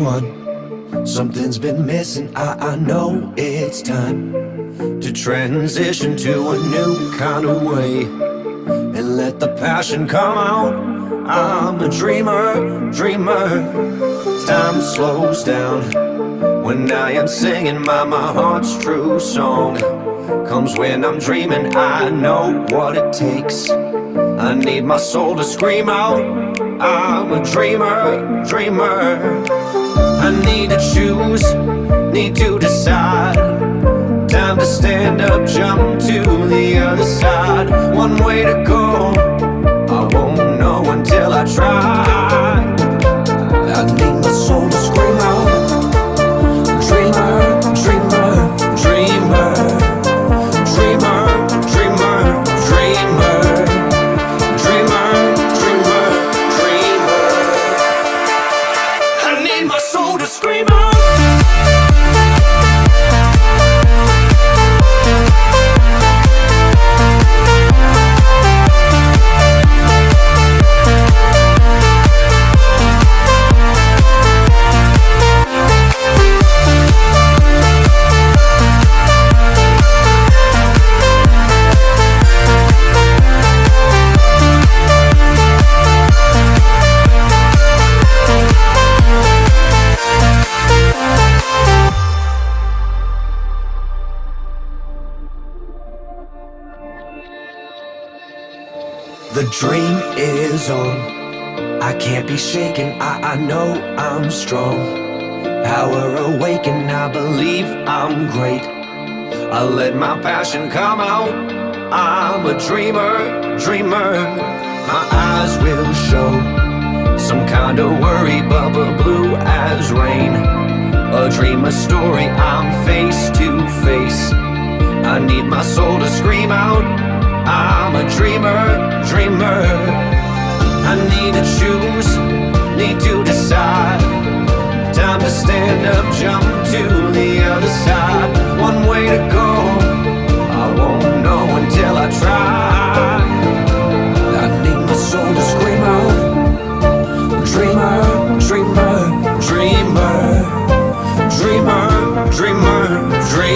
one. Something's been missing, I know it's time to transition to a new kind of way and let the passion come out. I'm a dreamer, dreamer. Time slows down when I am singing my heart's true song. Comes when I'm dreaming, I know what it takes. I need my soul to scream out. I'm a dreamer, dreamer. I need to choose, need to decide. Time to stand up, jump to the other side. One way to go, I won't know until I try. I need my soul to scream out. Dreamer, dreamer, dreamer. Dreamer, dreamer, dreamer. Dreamer, dreamer, dreamer. I need my soul to scream out. The dream is on. I can't be shaken, I know I'm strong. Power awakened, I believe I'm great. I let my passion come out. I'm a dreamer, dreamer. My eyes will show some kind of worry, bubble blue as rain. A dream, a story, I'm face to face. I need my soul to scream out. I'm a dreamer, dreamer. I need to choose, need to decide. Time to stand up, jump to the other side. One way to go, I won't know until I try. I need my soul to scream out. Dreamer, dreamer, dreamer. Dreamer, dreamer, dreamer.